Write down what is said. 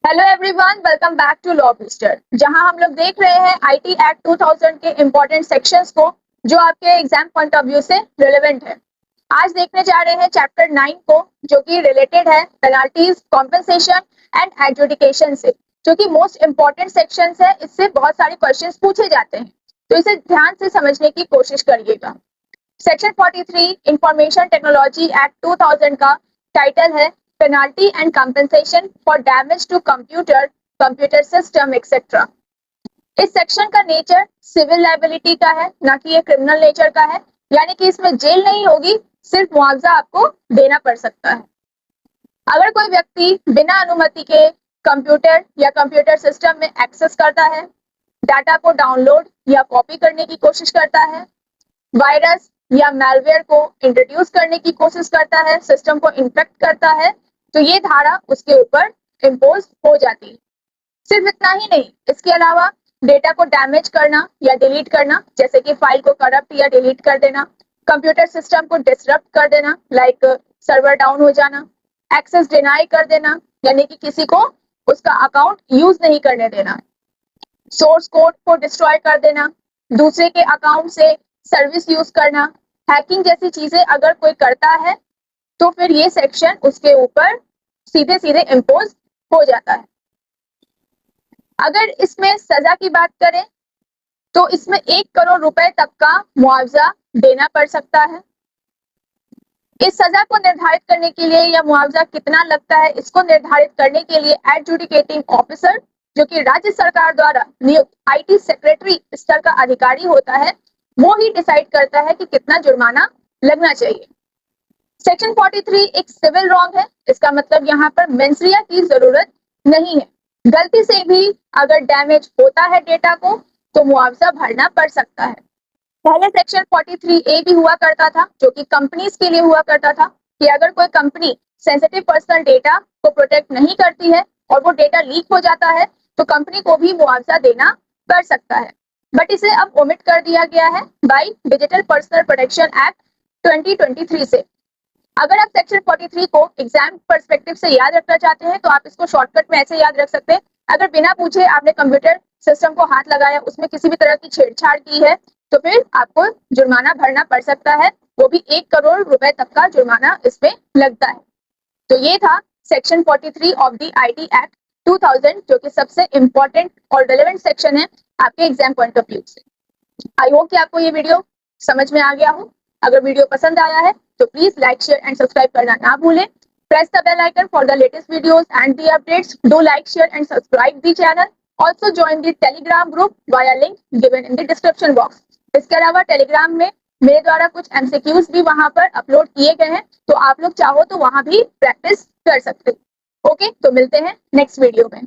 Hello everyone, welcome back to law booster, जहां हम लोग देख रहे हैं आईटी एक्ट 2000 के इम्पोर्टेंट सेक्शंस को जो आपके एग्जाम पॉइंट ऑफ व्यू से रिलेवेंट है। आज देखने जा रहे हैं चैप्टर 9 को, जो कि रिलेटेड है पेनाल्टीज, कॉम्पेंसेशन एंड एडजुडिकेशन से, जो कि मोस्ट इम्पोर्टेंट सेक्शंस है। इससे बहुत सारे क्वेश्चंस पूछे जाते हैं, तो इसे ध्यान से समझने की कोशिश करिएगा। सेक्शन 43 इंफॉर्मेशन टेक्नोलॉजी एक्ट 2000 का टाइटल है penalty and compensation for damage to computer, computer system etcetera. इस सेक्शन का नेचर सिविल लायबिलिटी का है, ना कि ये क्रिमिनल नेचर का है। यानी कि इसमें जेल नहीं होगी, सिर्फ मुआवजा आपको देना पड़ सकता है। अगर कोई व्यक्ति बिना अनुमति के कंप्यूटर या कंप्यूटर सिस्टम में एक्सेस करता है, डाटा को डाउनलोड या कॉपी करने की कोशिश करता है, वायरस या मैलवेयर को इंट्रोड्यूस करने की कोशिश करता है, सिस्टम को इन्फेक्ट करता है, तो ये धारा उसके ऊपर इम्पोज हो जाती है। सिर्फ इतना ही नहीं, इसके अलावा डेटा को डैमेज करना या डिलीट करना, जैसे कि फाइल को करप्ट या डिलीट कर देना, कंप्यूटर सिस्टम को डिसरप्ट कर देना, लाइक सर्वर डाउन हो जाना, एक्सेस डिनाई कर देना, यानी कि किसी को उसका अकाउंट यूज नहीं करने देना, सोर्स कोड को डिस्ट्रॉय कर देना, दूसरे के अकाउंट से सर्विस यूज करना, हैकिंग जैसी चीजें अगर कोई करता है तो फिर ये सेक्शन उसके ऊपर सीधे सीधे इम्पोज हो जाता है। अगर इसमें सजा की बात करें तो इसमें 1 करोड़ रुपए तक का मुआवजा देना पड़ सकता है। इस सजा को निर्धारित करने के लिए या मुआवजा कितना लगता है, इसको निर्धारित करने के लिए एडजुडिकेटिंग ऑफिसर, जो कि राज्य सरकार द्वारा नियुक्त आईटी सेक्रेटरी स्तर का अधिकारी होता है, वो ही डिसाइड करता है कि कितना जुर्माना लगना चाहिए। सेक्शन 43 एक सिविल रॉन्ग है, इसका मतलब यहाँ पर मेंसरिया की जरूरत नहीं है। गलती से भी अगर डैमेज होता है डेटा को तो मुआवजा भरना पड़ सकता है। पहले सेक्शन 43A भी हुआ करता था, जो कि कंपनीज के लिए हुआ करता था कि अगर कोई कंपनी सेंसिटिव पर्सनल डेटा को प्रोटेक्ट नहीं करती है और वो डेटा लीक हो जाता है तो कंपनी को भी मुआवजा देना पड़ सकता है। बट इसे अब ओमिट कर दिया गया है by digital personal protection act 2023 से। अगर आप सेक्शन 43 को एग्जाम पर्सपेक्टिव से याद रखना चाहते हैं तो आप इसको शॉर्टकट में ऐसे याद रख सकते हैं। अगर बिना पूछे आपने कंप्यूटर सिस्टम को हाथ लगाया, उसमें किसी भी तरह की छेड़छाड़ की है, तो फिर आपको जुर्माना भरना पड़ सकता है, वो भी 1 करोड़ रुपए तक का जुर्माना इसमें लगता है। तो ये था section 43 of the IT act 2000, जो कि सबसे इंपॉर्टेंट और रेलेवेंट सेक्शन है आपके एग्जाम पॉइंट ऑफ व्यू से। आई होप कि आपको ये वीडियो समझ में आ गया हो। अगर वीडियो पसंद आया है तो please like, share and subscribe करना ना भूलें। Press the bell icon for the latest videos and the updates. Do like, share and subscribe the channel. Also join the Telegram group via link given in the description box. इसके अलावा Telegram में मेरे द्वारा कुछ MCQs भी वहां पर upload किए गए हैं, तो आप लोग चाहो तो वहां भी प्रैक्टिस कर सकते हो। ओके, तो मिलते हैं नेक्स्ट वीडियो में।